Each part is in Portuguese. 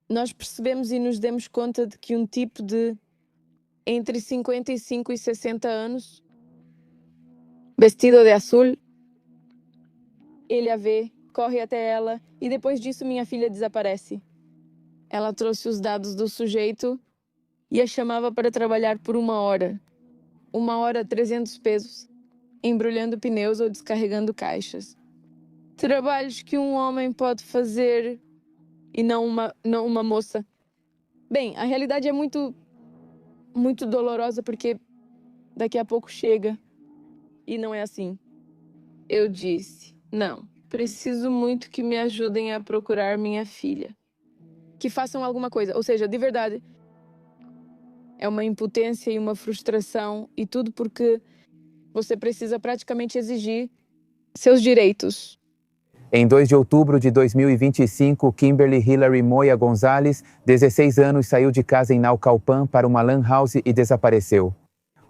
nós percebemos e nos demos conta de que um tipo de entre 55 e 60 anos, vestido de azul, ele a vê, corre até ela e depois disso minha filha desaparece. Ela trouxe os dados do sujeito e a chamava para trabalhar por 1 hora. 1 hora, 300 pesos, embrulhando pneus ou descarregando caixas. Trabalhos que um homem pode fazer e não uma moça. Bem, a realidade é muito dolorosa porque daqui a pouco chega e não é assim. Eu disse, não, preciso muito que me ajudem a procurar minha filha. Que façam alguma coisa, ou seja, de verdade. É uma impotência e uma frustração e tudo porque você precisa praticamente exigir seus direitos. Em 2 de outubro de 2025, Kimberly Hilary Moya Gonzalez, 16 anos, saiu de casa em Naucalpan para uma lan house e desapareceu.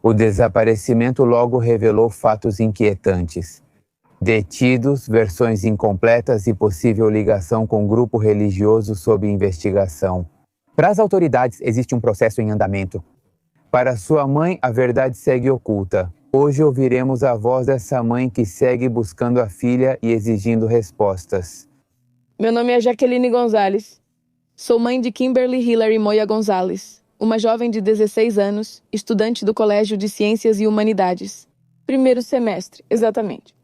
O desaparecimento logo revelou fatos inquietantes. Detidos, versões incompletas e possível ligação com grupo religioso sob investigação. Para as autoridades, existe um processo em andamento. Para sua mãe, a verdade segue oculta. Hoje ouviremos a voz dessa mãe que segue buscando a filha e exigindo respostas. Meu nome é Jaqueline Gonzalez. Sou mãe de Kimberly Hilary Moya Gonzalez, uma jovem de 16 anos, estudante do Colégio de Ciências e Humanidades. 1º semestre, exatamente.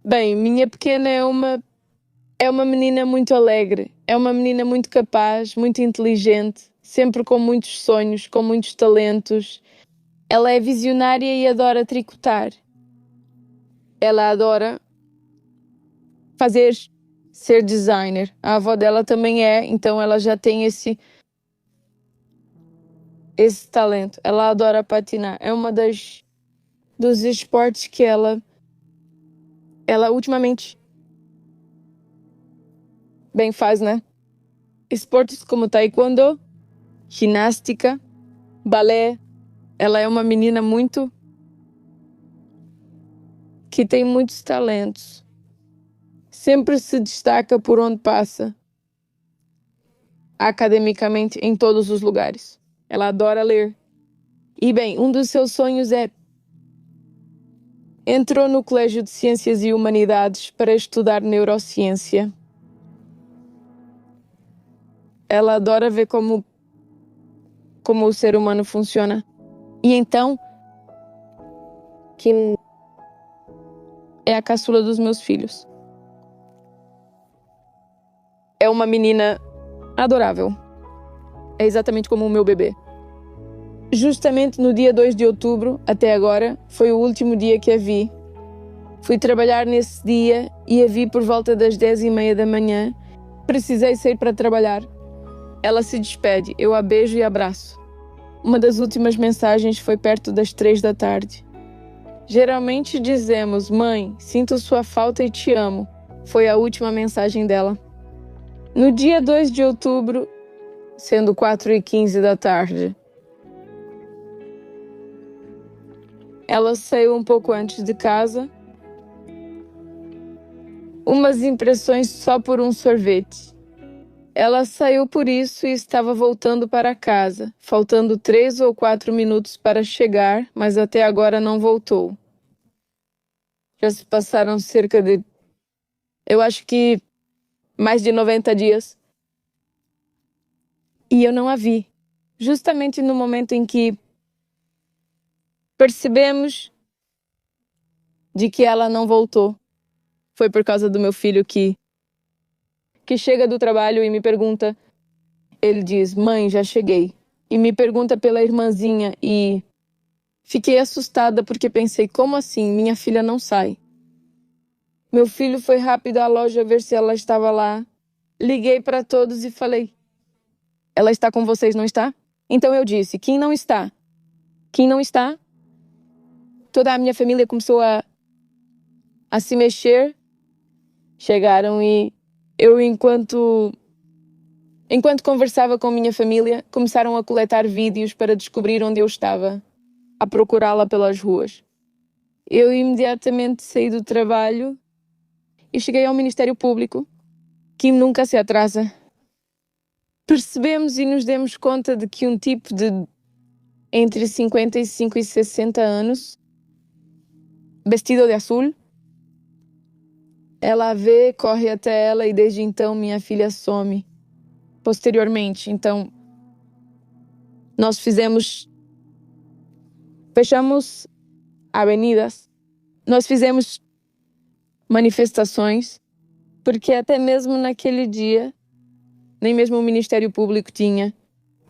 Bem, minha pequena é uma menina muito alegre, é uma menina muito capaz, muito inteligente, sempre com muitos sonhos, com muitos talentos. Ela é visionária e adora tricotar. Ela adora ser designer. A avó dela também é, então ela já tem esse talento. Ela adora patinar. É uma dos esportes que ela ultimamente bem faz, né? Esportes como taekwondo, ginástica, balé. Ela é uma menina que tem muitos talentos. Sempre se destaca por onde passa. Academicamente, em todos os lugares. Ela adora ler. E bem, um dos seus sonhos entrou no Colégio de Ciências e Humanidades para estudar neurociência. Ela adora ver como o ser humano funciona. E então, Kim é a caçula dos meus filhos. É uma menina adorável. É exatamente como o meu bebê. Justamente no dia 2 de outubro, até agora, foi o último dia que a vi. Fui trabalhar nesse dia e a vi por volta das 10h30 da manhã. Precisei sair para trabalhar. Ela se despede, eu a beijo e abraço. Uma das últimas mensagens foi perto das 3 da tarde. Geralmente dizemos, mãe, sinto sua falta e te amo. Foi a última mensagem dela. No dia 2 de outubro, sendo 4h15 da tarde, ela saiu um pouco antes de casa. Umas impressões só por um sorvete. Ela saiu por isso e estava voltando para casa, faltando 3 ou 4 minutos para chegar, mas até agora não voltou. Já se passaram cerca de, eu acho que mais de 90 dias. E eu não a vi. Justamente no momento em que percebemos de que ela não voltou. Foi por causa do meu filho que chega do trabalho e me pergunta. Ele diz, mãe, já cheguei. E me pergunta pela irmãzinha e fiquei assustada porque pensei, como assim? Minha filha não sai. Meu filho foi rápido à loja ver se ela estava lá. Liguei para todos e falei, ela está com vocês, não está? Então eu disse, quem não está? Quem não está? Toda a minha família começou a se mexer. Chegaram e eu, enquanto conversava com minha família, começaram a coletar vídeos para descobrir onde eu estava, a procurá-la pelas ruas. Eu imediatamente saí do trabalho e cheguei ao Ministério Público. Kim nunca se atrasa. percebemos e nos demos conta de que um tipo de entre 55 e 60 anos, vestido de azul, ela a vê, corre até ela e desde então minha filha some. Posteriormente, então, nós fechamos avenidas, nós fizemos manifestações, porque até mesmo naquele dia, nem mesmo o Ministério Público tinha.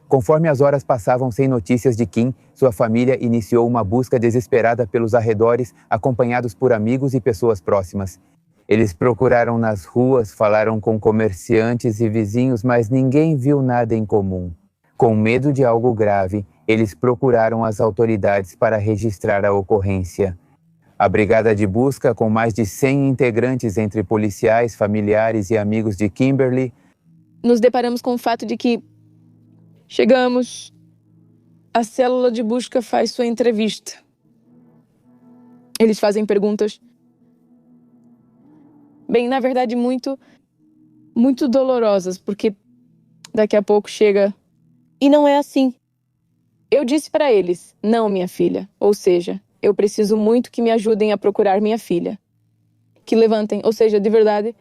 Conforme as horas passavam sem notícias de Kim, sua família iniciou uma busca desesperada pelos arredores, acompanhados por amigos e pessoas próximas. Eles procuraram nas ruas, falaram com comerciantes e vizinhos, mas ninguém viu nada em comum. Com medo de algo grave, eles procuraram as autoridades para registrar a ocorrência. A brigada de busca, com mais de 100 integrantes entre policiais, familiares e amigos de Kimberly, nos deparamos com o fato de que chegamos, a célula de busca faz sua entrevista. Eles fazem perguntas. Bem, na verdade, muito dolorosas, porque daqui a pouco chega... E não é assim. Eu disse para eles, não, minha filha. Ou seja, eu preciso muito que me ajudem a procurar minha filha. Que levantem, ou seja, de verdade,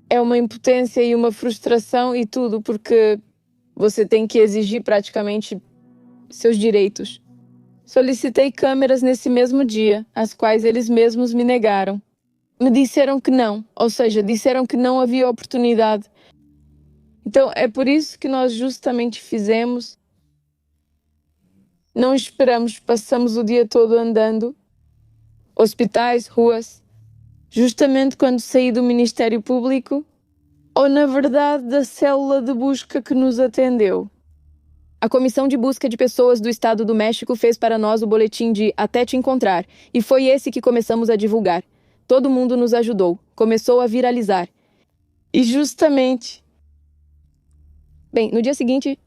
é uma impotência e uma frustração e tudo, porque você tem que exigir praticamente seus direitos. Solicitei câmeras nesse mesmo dia, as quais eles mesmos me negaram. Me disseram que não, ou seja, disseram que não havia oportunidade. Então, é por isso que nós justamente fizemos. Não esperamos, passamos o dia todo andando, hospitais, ruas, justamente quando saí do Ministério Público, ou na verdade da célula de busca que nos atendeu. A Comissão de Busca de Pessoas do Estado do México fez para nós o boletim de Até Te Encontrar, e foi esse que começamos a divulgar. Todo mundo nos ajudou, começou a viralizar. E justamente... Bem, no dia seguinte,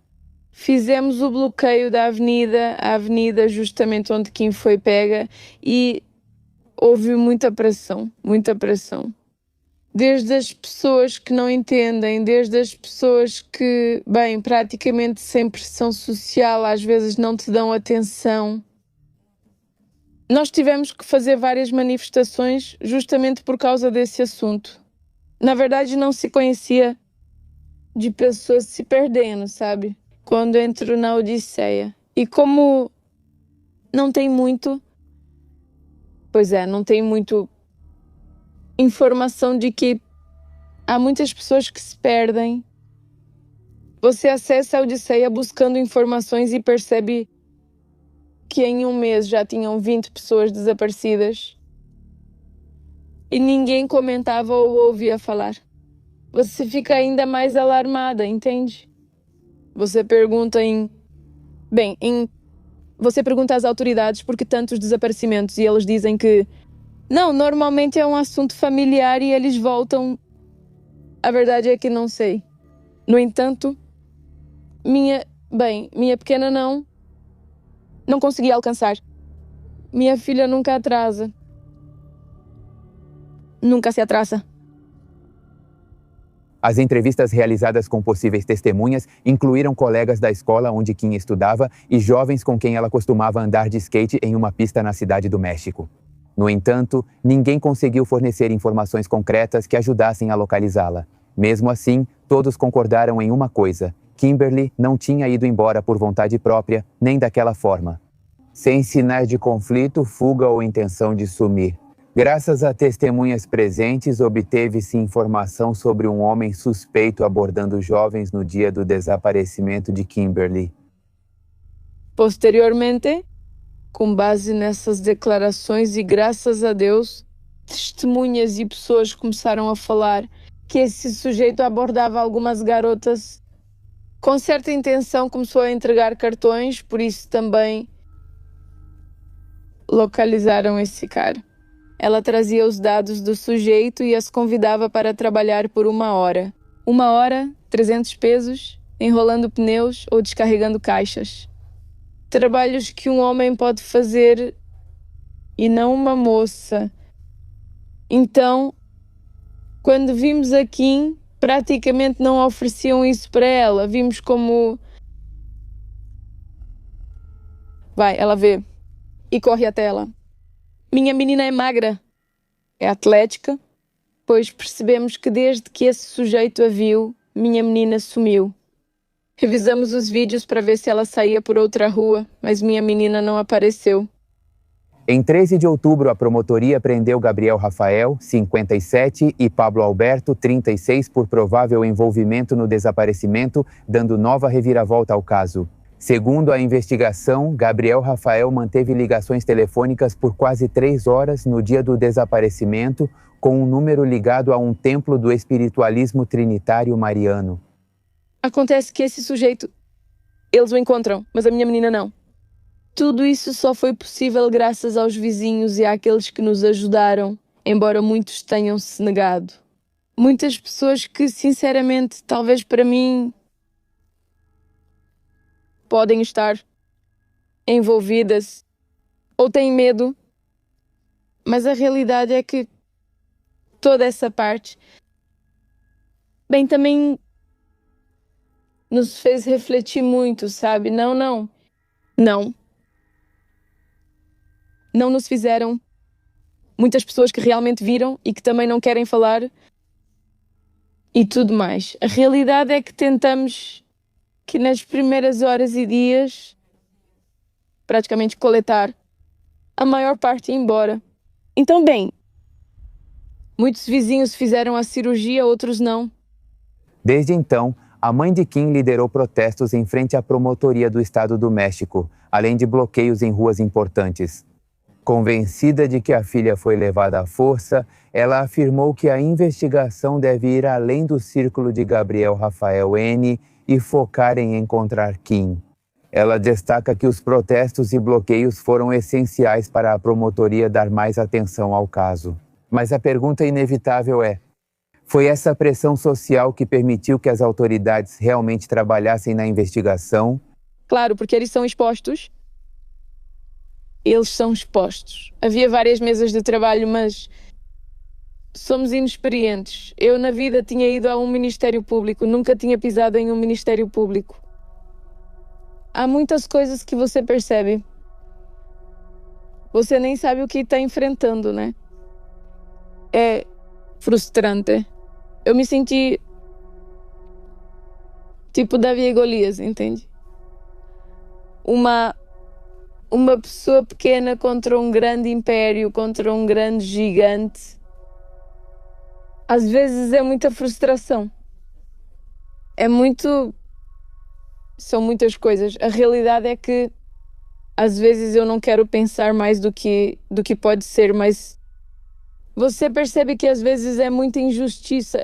fizemos o bloqueio da avenida, a avenida justamente onde Kim foi pega, e houve muita pressão, muita pressão. Desde as pessoas que não entendem, desde as pessoas que, bem, praticamente sem pressão social, às vezes não te dão atenção. Nós tivemos que fazer várias manifestações justamente por causa desse assunto. Na verdade, não se conhecia de pessoas se perdendo, sabe? Quando entro na Odisseia. E como não tem muito... Pois é, não tem muito informação de que há muitas pessoas que se perdem. Você acessa a Odisseia buscando informações e percebe que em um mês já tinham 20 pessoas desaparecidas. E ninguém comentava ou ouvia falar. Você fica ainda mais alarmada, entende? Você pergunta Você pergunta às autoridades por que tantos desaparecimentos e eles dizem que não, normalmente é um assunto familiar e eles voltam. A verdade é que não sei. No entanto, minha pequena não consegui alcançar. Minha filha nunca atrasa. Nunca se atrasa. As entrevistas realizadas com possíveis testemunhas incluíram colegas da escola onde Kim estudava e jovens com quem ela costumava andar de skate em uma pista na cidade do México. No entanto, ninguém conseguiu fornecer informações concretas que ajudassem a localizá-la. Mesmo assim, todos concordaram em uma coisa: Kimberly não tinha ido embora por vontade própria, nem daquela forma. Sem sinais de conflito, fuga ou intenção de sumir. Graças a testemunhas presentes, obteve-se informação sobre um homem suspeito abordando jovens no dia do desaparecimento de Kimberly. Posteriormente, com base nessas declarações e graças a Deus, testemunhas e pessoas começaram a falar que esse sujeito abordava algumas garotas com certa intenção, começou a entregar cartões, por isso também localizaram esse cara. Ela trazia os dados do sujeito e as convidava para trabalhar por 1 hora. 1 hora, 300 pesos, enrolando pneus ou descarregando caixas. Trabalhos que um homem pode fazer e não uma moça. Então, quando vimos a Kim, praticamente não ofereciam isso para ela. Vimos como... Ela vê e corre até ela. Minha menina é magra, é atlética, pois percebemos que desde que esse sujeito a viu, minha menina sumiu. Revisamos os vídeos para ver se ela saía por outra rua, mas minha menina não apareceu. Em 13 de outubro, a promotoria prendeu Gabriel Rafael, 57, e Pablo Alberto, 36, por provável envolvimento no desaparecimento, dando nova reviravolta ao caso. Segundo a investigação, Gabriel Rafael manteve ligações telefônicas por quase 3 horas no dia do desaparecimento, com um número ligado a um templo do espiritualismo trinitário mariano. Acontece que esse sujeito, eles o encontram, mas a minha menina não. Tudo isso só foi possível graças aos vizinhos e àqueles que nos ajudaram, embora muitos tenham se negado. Muitas pessoas que, sinceramente, talvez para mim, podem estar envolvidas ou têm medo, mas a realidade é que toda essa parte, também nos fez refletir muito, sabe? Não nos fizeram. Muitas pessoas que realmente viram e que também não querem falar e tudo mais. A realidade é que tentamos que nas primeiras horas e dias praticamente coletar a maior parte e ir embora. Então, muitos vizinhos fizeram a cirurgia, outros não. Desde então, a mãe de Kim liderou protestos em frente à promotoria do Estado do México, além de bloqueios em ruas importantes. Convencida de que a filha foi levada à força, ela afirmou que a investigação deve ir além do círculo de Gabriel Rafael N. e focar em encontrar Kim. Ela destaca que os protestos e bloqueios foram essenciais para a promotoria dar mais atenção ao caso. Mas a pergunta inevitável é: foi essa pressão social que permitiu que as autoridades realmente trabalhassem na investigação? Claro, porque eles são expostos. Eles são expostos. Havia várias mesas de trabalho, mas somos inexperientes. Eu, na vida, tinha ido a um Ministério Público, nunca tinha pisado em um Ministério Público. Há muitas coisas que você percebe. Você nem sabe o que está enfrentando, né? É frustrante. Eu me senti tipo Davi e Golias, entende? Uma pessoa pequena contra um grande império, contra um grande gigante. Às vezes é muita frustração. São muitas coisas. A realidade é que às vezes eu não quero pensar mais do que pode ser, mas você percebe que às vezes é muita injustiça.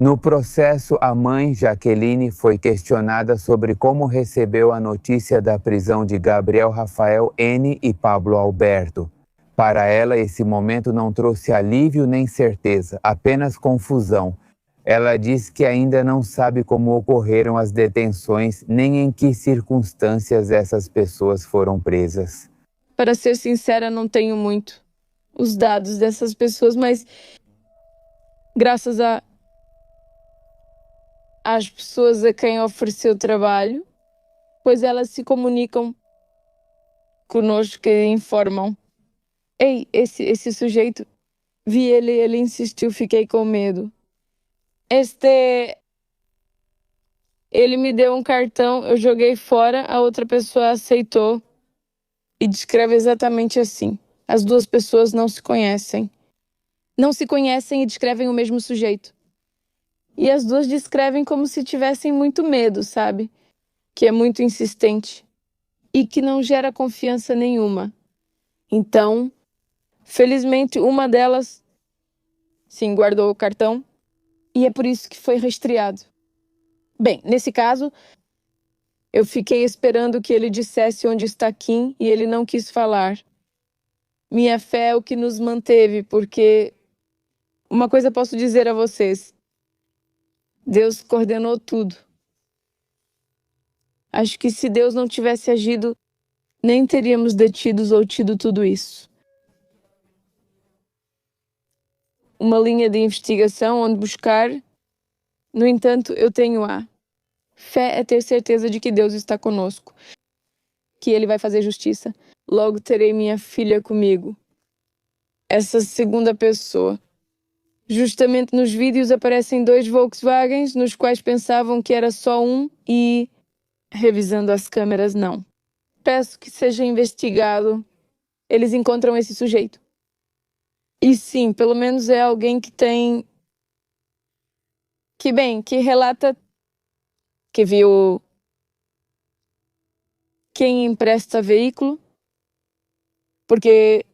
No processo, a mãe, Jaqueline, foi questionada sobre como recebeu a notícia da prisão de Gabriel Rafael N. e Pablo Alberto. Para ela, esse momento não trouxe alívio nem certeza, apenas confusão. Ela diz que ainda não sabe como ocorreram as detenções, nem em que circunstâncias essas pessoas foram presas. Para ser sincera, não tenho muito os dados dessas pessoas, mas graças às pessoas a quem ofereceu trabalho, pois elas se comunicam conosco e informam. Ei, esse sujeito, vi ele insistiu, fiquei com medo. Ele me deu um cartão, eu joguei fora, a outra pessoa aceitou e descreve exatamente assim. As duas pessoas não se conhecem. Não se conhecem e descrevem o mesmo sujeito. E as duas descrevem como se tivessem muito medo, sabe? Que é muito insistente e que não gera confiança nenhuma. Então, felizmente, uma delas, sim, guardou o cartão e é por isso que foi rastreado. Nesse caso, eu fiquei esperando que ele dissesse onde está Kim e ele não quis falar. Minha fé é o que nos manteve, porque uma coisa posso dizer a vocês: Deus coordenou tudo. Acho que se Deus não tivesse agido, nem teríamos detidos ou tido tudo isso. uma linha de investigação onde buscar. No entanto, eu tenho a fé é ter certeza de que Deus está conosco, que Ele vai fazer justiça. Logo terei minha filha comigo. Essa segunda pessoa. Justamente nos vídeos aparecem 2 Volkswagens, nos quais pensavam que era só um e, revisando as câmeras, não. Peço que seja investigado. Eles encontram esse sujeito. E sim, pelo menos é alguém que tem... que relata que viu quem empresta veículo, porque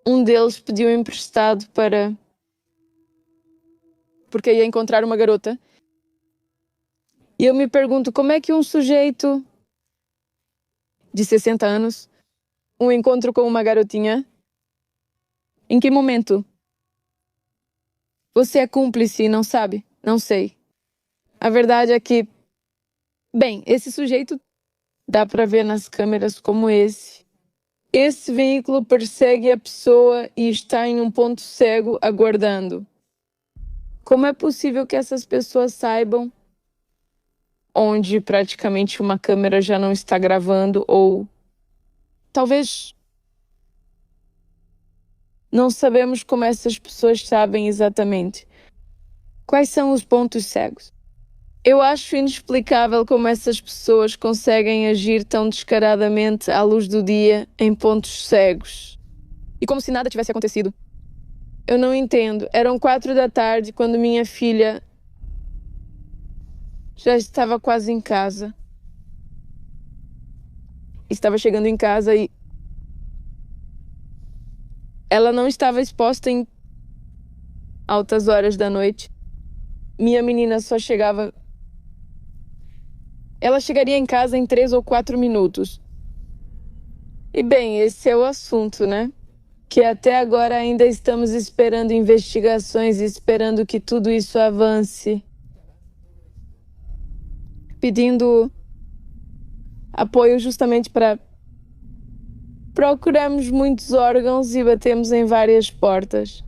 um deles pediu emprestado porque ia encontrar uma garota. E eu me pergunto, como é que um sujeito de 60 anos, um encontro com uma garotinha, em que momento? Você é cúmplice e não sabe? Não sei. A verdade é que, esse sujeito dá para ver nas câmeras como esse. Esse veículo persegue a pessoa e está em um ponto cego aguardando. Como é possível que essas pessoas saibam onde praticamente uma câmera já não está gravando ou talvez não sabemos como essas pessoas sabem exatamente. Quais são os pontos cegos? Eu acho inexplicável como essas pessoas conseguem agir tão descaradamente à luz do dia em pontos cegos. E como se nada tivesse acontecido. Eu não entendo. Eram 4 da tarde quando minha filha já estava quase em casa. Estava chegando em casa e ela não estava exposta em altas horas da noite. Minha menina só chegava... Ela chegaria em casa em 3 ou 4 minutos. E esse é o assunto, né? Que até agora ainda estamos esperando investigações e esperando que tudo isso avance. Pedindo apoio justamente para... Procuramos muitos órgãos e batemos em várias portas.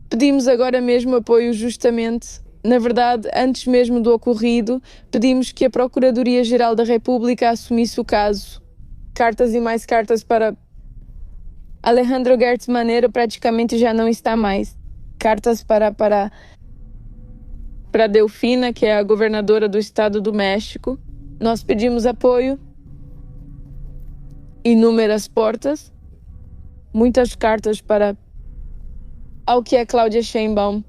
Pedimos agora mesmo apoio justamente... Na verdade, antes mesmo do ocorrido, pedimos que a Procuradoria-Geral da República assumisse o caso. Cartas e mais cartas para... Alejandro Gertz Manero praticamente já não está mais. Cartas para Delfina, que é a governadora do estado do México. Nós pedimos apoio. Inúmeras portas. Muitas cartas ao que é Cláudia Sheinbaum.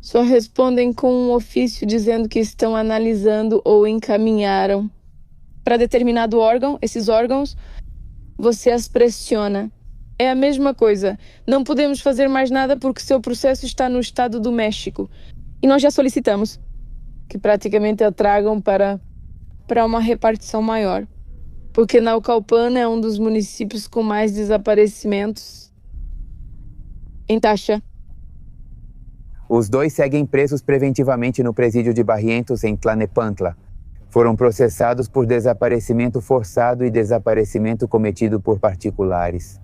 Só respondem com um ofício dizendo que estão analisando ou encaminharam para determinado órgão. Esses órgãos, você as pressiona. É a mesma coisa. Não podemos fazer mais nada porque seu processo está no estado do México. E nós já solicitamos que praticamente a tragam para uma repartição maior. Porque Naucalpan é um dos municípios com mais desaparecimentos em taxa. Os 2 seguem presos preventivamente no presídio de Barrientos, em Tlalnepantla. Foram processados por desaparecimento forçado e desaparecimento cometido por particulares.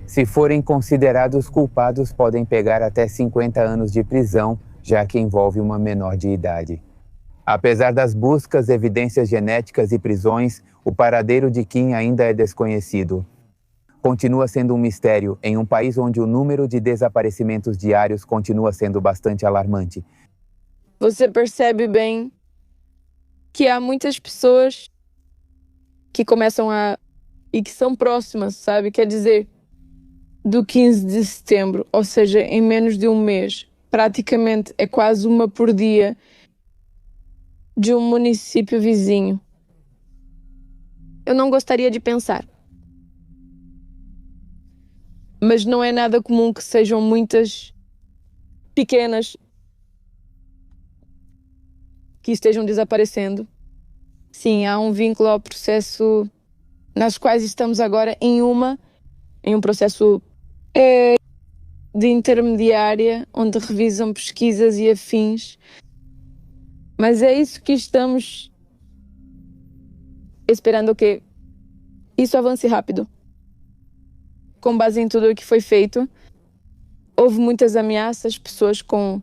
Se forem considerados culpados, podem pegar até 50 anos de prisão, já que envolve uma menor de idade. Apesar das buscas, evidências genéticas e prisões, o paradeiro de Kim ainda é desconhecido. Continua sendo um mistério em um país onde o número de desaparecimentos diários continua sendo bastante alarmante. Você percebe bem que há muitas pessoas que começam e que são próximas, sabe? Quer dizer, do 15 de setembro, ou seja, em menos de um mês, praticamente é quase uma por dia de um município vizinho. Eu não gostaria de pensar. Mas não é nada comum que sejam muitas pequenas que estejam desaparecendo. Sim, há um vínculo ao processo nas quais estamos agora em um processo de intermediária, onde revisam pesquisas e afins. Mas é isso que estamos esperando, que isso avance rápido. Com base em tudo o que foi feito, houve muitas ameaças, pessoas com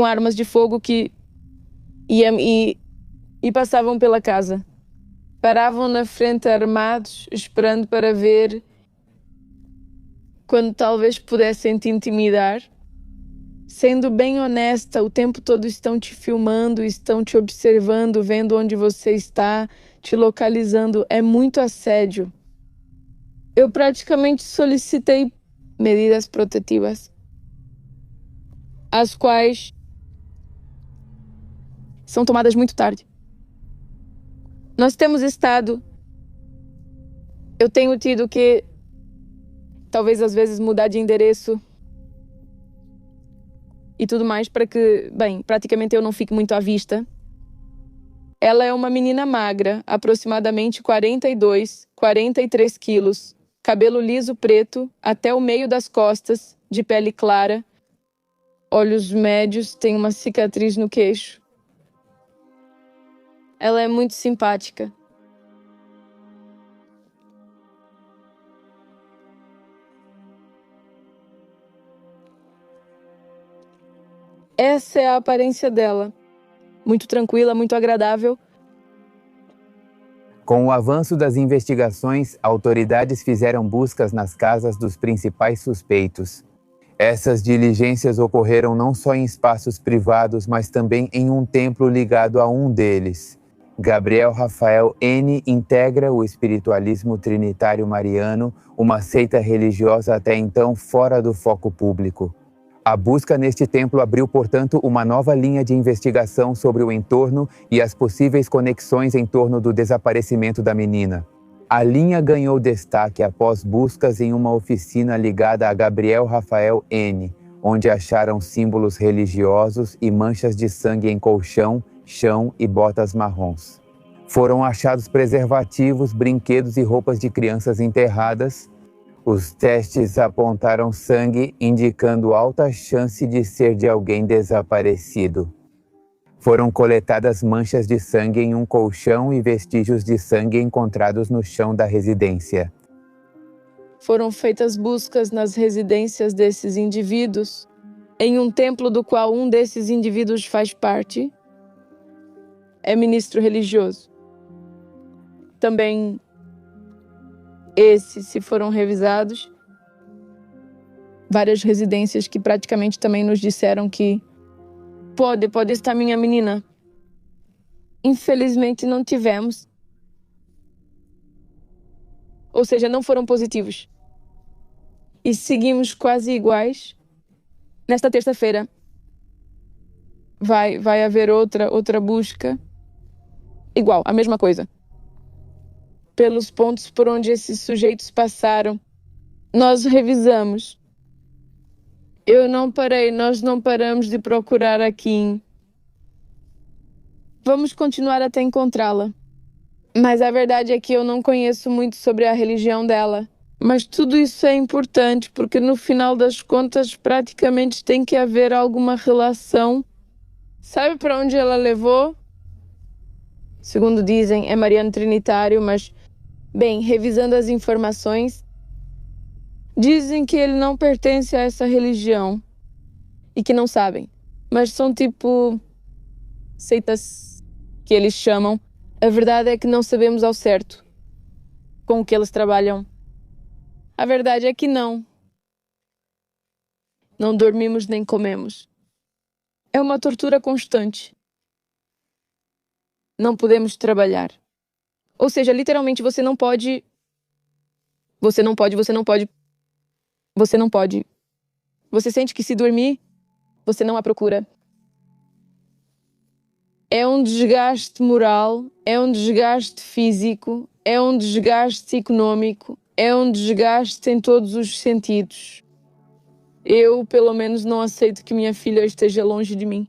armas de fogo que iam e passavam pela casa. Paravam na frente armados, esperando para ver quando talvez pudessem te intimidar. Sendo bem honesta, o tempo todo estão te filmando, estão te observando, vendo onde você está, te localizando. É muito assédio. Eu praticamente solicitei medidas protetivas, as quais são tomadas muito tarde. Nós temos estado... Eu tenho tido que, talvez às vezes, mudar de endereço e tudo mais para que, bem, praticamente eu não fique muito à vista. Ela é uma menina magra, aproximadamente 42, 43 quilos, cabelo liso preto até o meio das costas, de pele clara, olhos médios, tem uma cicatriz no queixo. Ela é muito simpática. Essa é a aparência dela. Muito tranquila, muito agradável. Com o avanço das investigações, autoridades fizeram buscas nas casas dos principais suspeitos. Essas diligências ocorreram não só em espaços privados, mas também em um templo ligado a um deles. Gabriel Rafael N. integra o espiritualismo trinitário mariano, uma seita religiosa até então fora do foco público. A busca neste templo abriu, portanto, uma nova linha de investigação sobre o entorno e as possíveis conexões em torno do desaparecimento da menina. A linha ganhou destaque após buscas em uma oficina ligada a Gabriel Rafael N., onde acharam símbolos religiosos e manchas de sangue em colchão, chão e botas marrons. Foram achados preservativos, brinquedos e roupas de crianças enterradas. Os testes apontaram sangue, indicando alta chance de ser de alguém desaparecido. Foram coletadas manchas de sangue em um colchão e vestígios de sangue encontrados no chão da residência. Foram feitas buscas nas residências desses indivíduos, em um templo do qual um desses indivíduos faz parte. É ministro religioso. Também esses, se foram revisados, várias residências que praticamente também nos disseram que pode estar minha menina. Infelizmente não tivemos. Ou seja, não foram positivos. E seguimos quase iguais. Nesta terça-feira vai haver outra busca. Igual, a mesma coisa. Pelos pontos por onde esses sujeitos passaram. Nós revisamos. Nós não paramos de procurar a Kim. Vamos continuar até encontrá-la. Mas a verdade é que eu não conheço muito sobre a religião dela. Mas tudo isso é importante, porque no final das contas praticamente tem que haver alguma relação. Sabe para onde ela levou? Segundo dizem, é mariano trinitário, mas, bem, revisando as informações, dizem que ele não pertence a essa religião e que não sabem. Mas são tipo seitas que eles chamam. A verdade é que não sabemos ao certo com o que eles trabalham. A verdade é que não. Não dormimos nem comemos. É uma tortura constante. Não podemos trabalhar. Ou seja, literalmente você não pode. Você não pode. Você sente que se dormir, você não a procura. É um desgaste moral, é um desgaste físico, é um desgaste econômico, é um desgaste em todos os sentidos. Eu, pelo menos, não aceito que minha filha esteja longe de mim.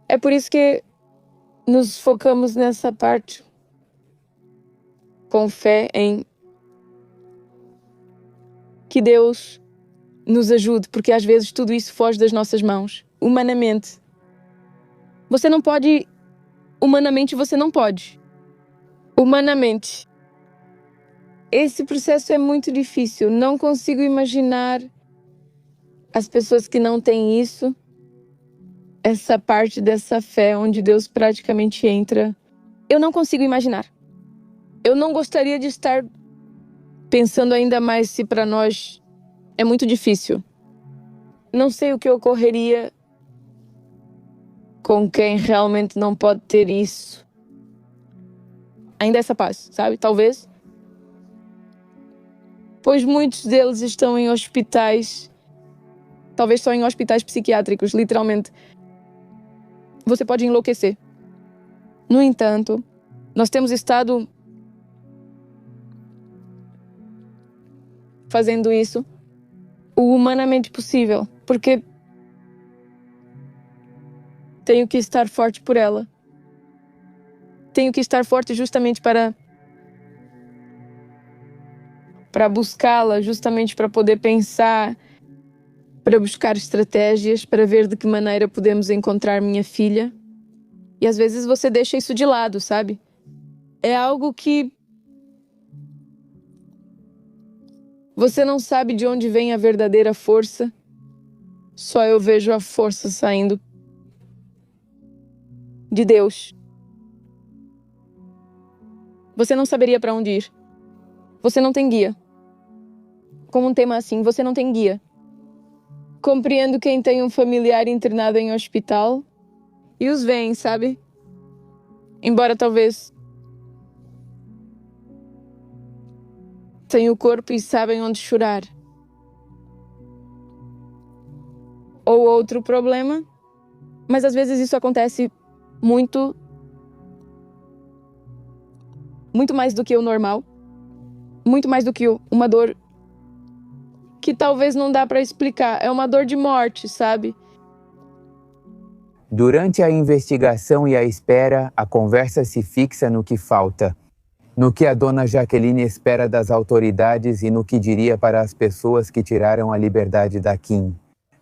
É por isso que nos focamos nessa parte, com fé em que Deus nos ajude, porque às vezes tudo isso foge das nossas mãos, humanamente. Você não pode, humanamente você não pode. Humanamente. Esse processo é muito difícil, não consigo imaginar As pessoas que não têm isso, essa parte dessa fé onde Deus praticamente entra, eu não consigo imaginar. Eu não gostaria de estar pensando ainda mais se para nós é muito difícil. Não sei o que ocorreria com quem realmente não pode ter isso. Ainda essa paz, sabe? Talvez. Pois muitos deles estão em hospitais, talvez só em hospitais psiquiátricos, literalmente. Você pode enlouquecer. No entanto, nós temos estado fazendo isso o humanamente possível, porque tenho que estar forte por ela. Tenho que estar forte justamente para buscá-la, justamente para poder pensar, para buscar estratégias, para ver de que maneira podemos encontrar minha filha. E às vezes você deixa isso de lado, sabe? É algo que você não sabe de onde vem a verdadeira força. Só eu vejo a força saindo de Deus. Você não saberia para onde ir. Você não tem guia. Com um tema assim, você não tem guia. Compreendo quem tem um familiar internado em hospital e os veem, sabe? Embora talvez tenham o corpo e sabem onde chorar. Ou outro problema, mas às vezes isso acontece muito mais do que o normal, muito mais do que uma dor que talvez não dá para explicar. É uma dor de morte, sabe? Durante a investigação e a espera, a conversa se fixa no que falta, no que a dona Jaqueline espera das autoridades e no que diria para as pessoas que tiraram a liberdade da Kim.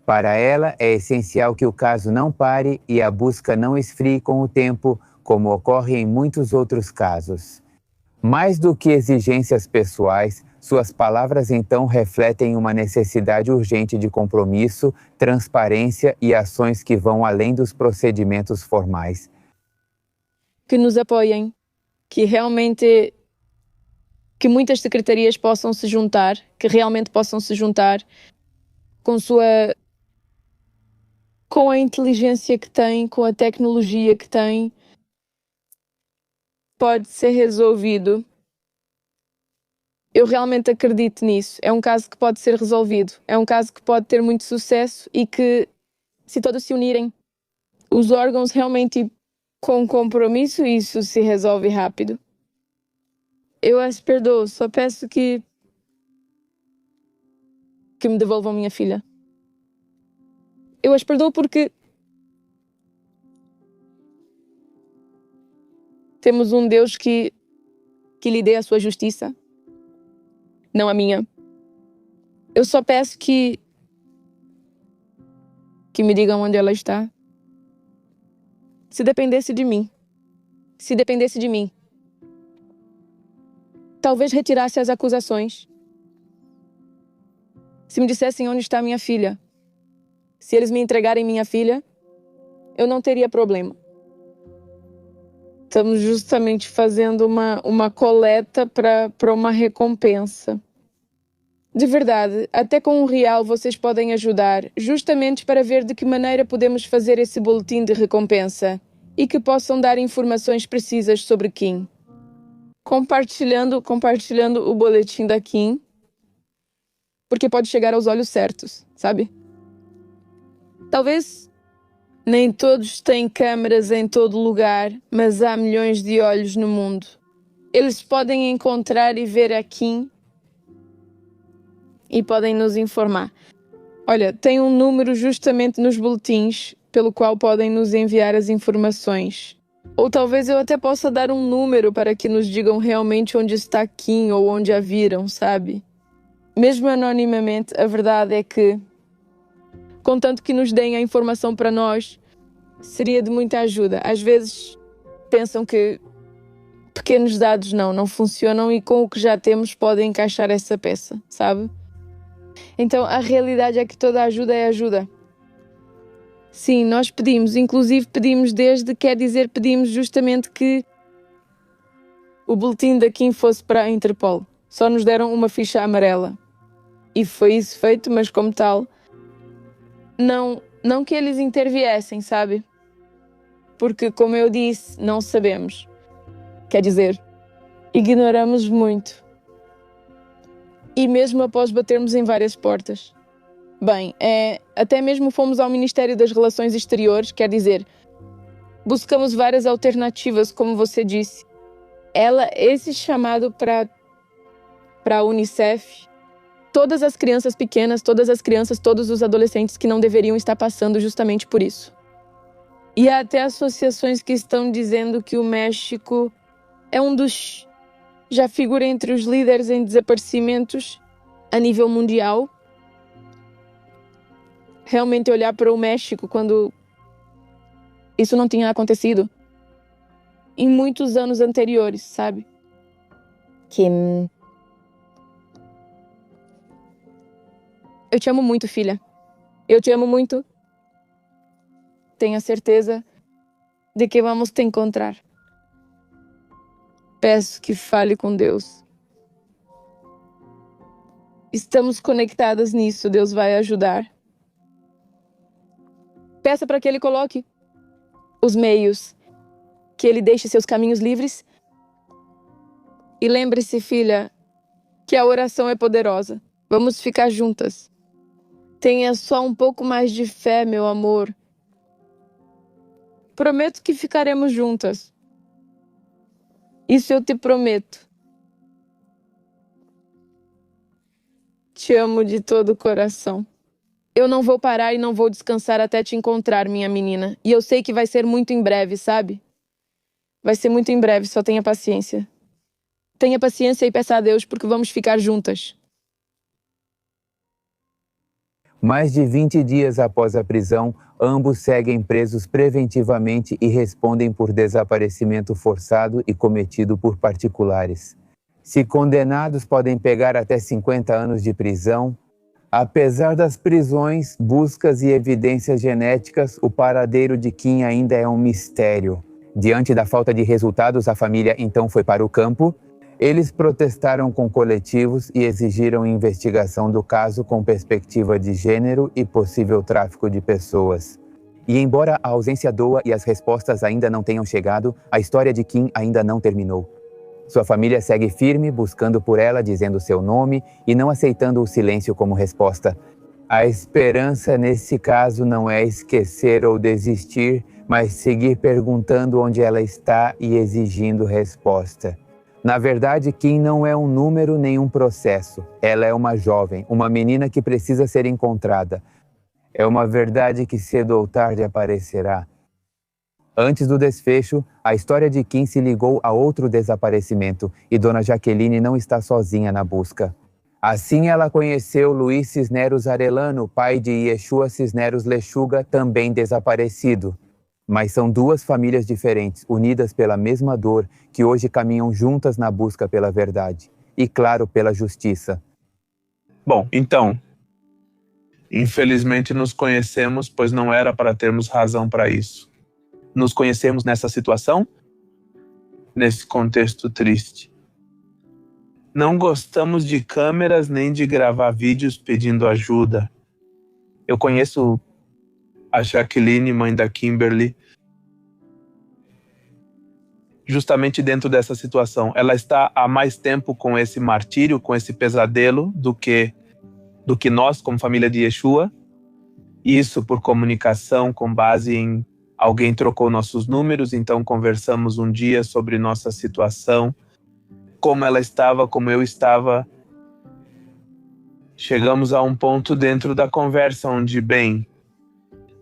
Para ela, é essencial que o caso não pare e a busca não esfrie com o tempo, como ocorre em muitos outros casos. Mais do que exigências pessoais, suas palavras então refletem uma necessidade urgente de compromisso, transparência e ações que vão além dos procedimentos formais. Que nos apoiem, que realmente, que muitas secretarias possam se juntar, que realmente possam se juntar com a inteligência que têm, com a tecnologia que têm, pode ser resolvido. Eu realmente acredito nisso. É um caso que pode ser resolvido. É um caso que pode ter muito sucesso e que, se todos se unirem, os órgãos realmente com compromisso, isso se resolve rápido. Eu as perdoo, só peço que me devolvam minha filha. Eu as perdoo porque temos um Deus que lhe dê a sua justiça, não a minha. Eu só peço que me digam onde ela está. Se dependesse de mim, talvez retirasse as acusações. Se me dissessem onde está minha filha, se eles me entregarem minha filha, eu não teria problema. Estamos justamente fazendo uma coleta para uma recompensa. De verdade, até com R$1 vocês podem ajudar, justamente para ver de que maneira podemos fazer esse boletim de recompensa e que possam dar informações precisas sobre Kim. Compartilhando o boletim da Kim, porque pode chegar aos olhos certos, sabe? Talvez nem todos têm câmeras em todo lugar, mas há milhões de olhos no mundo. Eles podem encontrar e ver a Kim e podem nos informar. Olha, tem um número justamente nos boletins pelo qual podem nos enviar as informações. Ou talvez eu até possa dar um número para que nos digam realmente onde está Kim ou onde a viram, sabe? Mesmo anonimamente, a verdade é que, contanto que nos deem a informação para nós, seria de muita ajuda. Às vezes pensam que pequenos dados não funcionam e com o que já temos podem encaixar essa peça, sabe? Então, a realidade é que toda ajuda é ajuda. Sim, nós pedimos, inclusive pedimos pedimos justamente que o boletim da Kim fosse para a Interpol. Só nos deram uma ficha amarela. E foi isso feito, mas como tal, não que eles interviessem, sabe? Porque, como eu disse, não sabemos. Quer dizer, ignoramos muito. E mesmo após batermos em várias portas. Bem, até mesmo fomos ao Ministério das Relações Exteriores, quer dizer, buscamos várias alternativas, como você disse. Esse chamado para a UNICEF, todas as crianças pequenas, todos os adolescentes que não deveriam estar passando justamente por isso. E há até associações que estão dizendo que o México é já figura entre os líderes em desaparecimentos a nível mundial. Realmente olhar para o México quando isso não tinha acontecido em muitos anos anteriores, sabe? Kim, eu te amo muito, filha. Eu te amo muito. Tenha certeza de que vamos te encontrar. Peço que fale com Deus. Estamos conectadas nisso, Deus vai ajudar. Peça para que Ele coloque os meios, que Ele deixe seus caminhos livres. E lembre-se, filha, que a oração é poderosa. Vamos ficar juntas. Tenha só um pouco mais de fé, meu amor. Prometo que ficaremos juntas. Isso eu te prometo. Te amo de todo o coração. Eu não vou parar e não vou descansar até te encontrar, minha menina. E eu sei que vai ser muito em breve, sabe? Vai ser muito em breve, só tenha paciência. Tenha paciência e peça a Deus, porque vamos ficar juntas. Mais de 20 dias após a prisão, ambos seguem presos preventivamente e respondem por desaparecimento forçado e cometido por particulares. Se condenados, podem pegar até 50 anos de prisão. Apesar das prisões, buscas e evidências genéticas, o paradeiro de Kim ainda é um mistério. Diante da falta de resultados, a família então foi para o campo. Eles protestaram com coletivos e exigiram investigação do caso com perspectiva de gênero e possível tráfico de pessoas. E embora a ausência doa e as respostas ainda não tenham chegado, a história de Kim ainda não terminou. Sua família segue firme, buscando por ela, dizendo seu nome e não aceitando o silêncio como resposta. A esperança nesse caso não é esquecer ou desistir, mas seguir perguntando onde ela está e exigindo resposta. Na verdade, Kim não é um número nem um processo. Ela é uma jovem, uma menina que precisa ser encontrada. É uma verdade que cedo ou tarde aparecerá. Antes do desfecho, a história de Kim se ligou a outro desaparecimento e Dona Jaqueline não está sozinha na busca. Assim ela conheceu Luiz Cisneros Arellano, pai de Yeshua Cisneros Lechuga, também desaparecido. Mas são duas famílias diferentes, unidas pela mesma dor, que hoje caminham juntas na busca pela verdade. E, claro, pela justiça. Bom, então, infelizmente nos conhecemos, pois não era para termos razão para isso. Nos conhecemos nessa situação, nesse contexto triste. Não gostamos de câmeras nem de gravar vídeos pedindo ajuda. Eu conheço a Jaqueline, mãe da Kimberly, justamente dentro dessa situação. Ela está há mais tempo com esse martírio, com esse pesadelo, do que nós, como família de Yeshua. Isso por comunicação, com base em alguém trocou nossos números, então conversamos um dia sobre nossa situação, como ela estava, como eu estava. Chegamos a um ponto dentro da conversa onde, bem,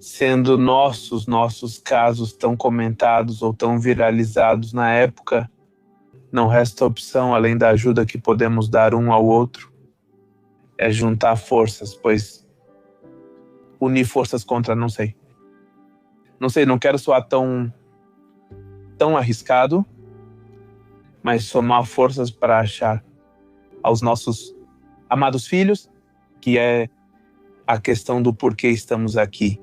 sendo nossos casos tão comentados ou tão viralizados na época, não resta opção, além da ajuda que podemos dar um ao outro, é juntar forças, pois unir forças contra, não sei, não quero soar tão arriscado, mas somar forças para achar aos nossos amados filhos que é a questão do porquê estamos aqui.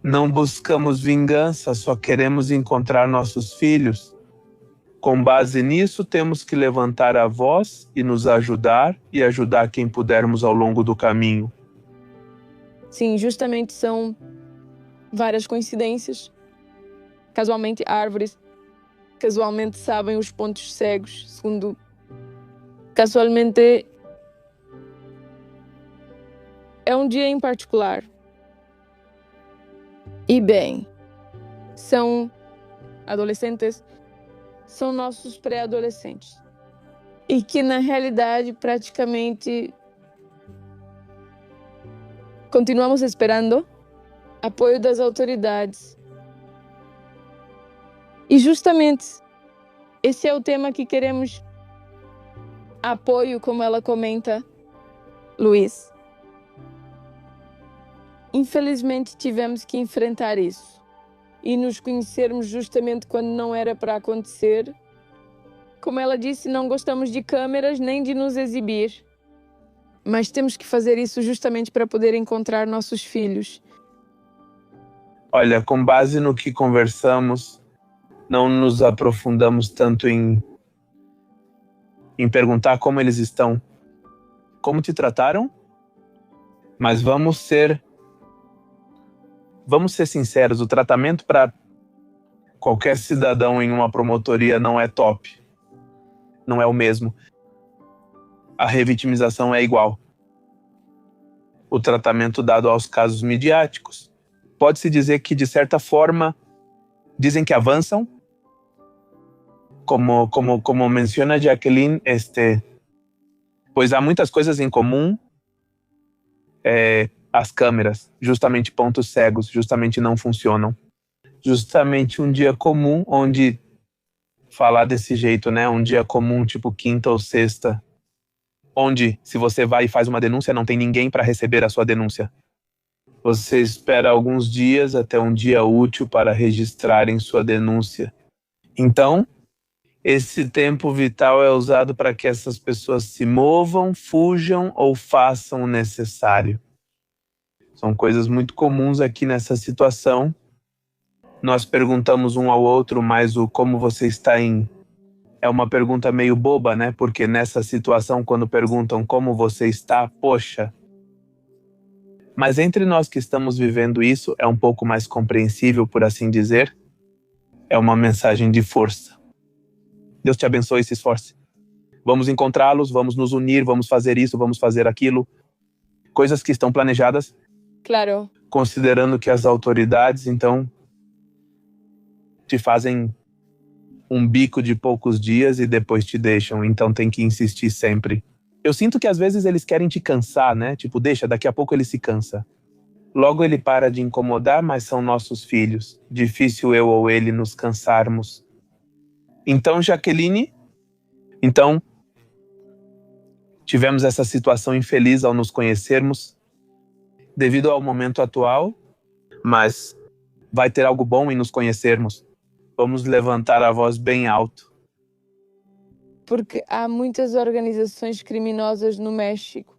Não buscamos vingança, só queremos encontrar nossos filhos. Com base nisso, temos que levantar a voz e nos ajudar e ajudar quem pudermos ao longo do caminho. Sim, justamente são várias coincidências. Casualmente, árvores casualmente sabem os pontos cegos, segundo casualmente é um dia em particular. E bem, são adolescentes, são nossos pré-adolescentes. E que na realidade praticamente continuamos esperando apoio das autoridades. E justamente esse é o tema que queremos apoio, como ela comenta, Luiz. Infelizmente tivemos que enfrentar isso e nos conhecermos justamente quando não era para acontecer. Como ela disse, não gostamos de câmeras nem de nos exibir, mas temos que fazer isso justamente para poder encontrar nossos filhos. Olha, com base no que conversamos, não nos aprofundamos tanto em perguntar como eles estão, como te trataram, mas vamos ser sinceros, o tratamento para qualquer cidadão em uma promotoria não é top, não é o mesmo. A revitimização é igual. O tratamento dado aos casos midiáticos. Pode-se dizer que, de certa forma, dizem que avançam, como menciona Jacqueline, pois há muitas coisas em comum, as câmeras, justamente pontos cegos, justamente não funcionam. Justamente um dia comum, onde falar desse jeito, né? Um dia comum, tipo quinta ou sexta, onde se você vai e faz uma denúncia, não tem ninguém para receber a sua denúncia. Você espera alguns dias até um dia útil para registrarem sua denúncia. Então, esse tempo vital é usado para que essas pessoas se movam, fujam ou façam o necessário. São coisas muito comuns aqui nessa situação. Nós perguntamos um ao outro, mas o como você está em... É uma pergunta meio boba, né? Porque nessa situação, quando perguntam como você está, poxa. Mas entre nós que estamos vivendo isso, é um pouco mais compreensível, por assim dizer. É uma mensagem de força. Deus te abençoe e se esforce. Vamos encontrá-los, vamos nos unir, vamos fazer isso, vamos fazer aquilo. Coisas que estão planejadas. Claro. Considerando que as autoridades, então, te fazem um bico de poucos dias e depois te deixam. Então tem que insistir sempre. Eu sinto que às vezes eles querem te cansar, né? Tipo, deixa, daqui a pouco ele se cansa. Logo ele para de incomodar, mas são nossos filhos. Difícil eu ou ele nos cansarmos. Então, Jacqueline, tivemos essa situação infeliz ao nos conhecermos, devido ao momento atual, mas vai ter algo bom em nos conhecermos. Vamos levantar a voz bem alto. Porque há muitas organizações criminosas no México.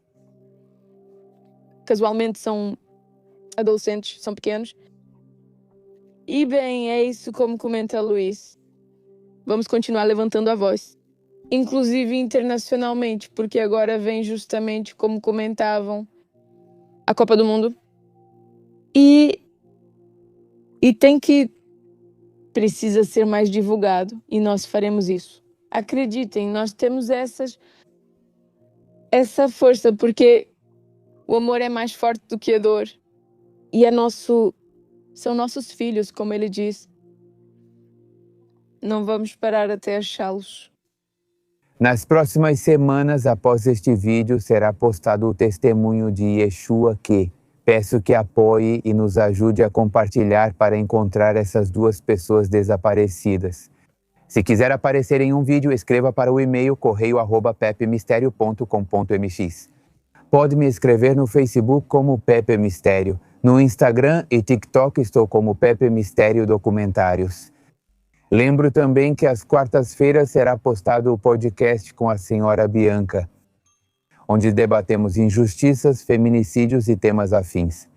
Casualmente são adolescentes, são pequenos. E bem, é isso como comenta Luiz. Vamos continuar levantando a voz. Inclusive internacionalmente, porque agora vem justamente como comentavam a Copa do Mundo. E precisa ser mais divulgado e nós faremos isso. Acreditem, nós temos essa força, porque o amor é mais forte do que a dor. E são nossos filhos, como ele diz. Não vamos parar até achá-los. Nas próximas semanas, após este vídeo, será postado o testemunho de Yeshua que peço que apoie e nos ajude a compartilhar para encontrar essas duas pessoas desaparecidas. Se quiser aparecer em um vídeo, escreva para o e-mail correio@pepemistério.com.mx. Pode me escrever no Facebook como Pepe Mistério. No Instagram e TikTok estou como Pepe Mistério Documentários. Lembro também que às quartas-feiras será postado o podcast com a senhora Bianca. onde debatemos injustiças, feminicídios e temas afins.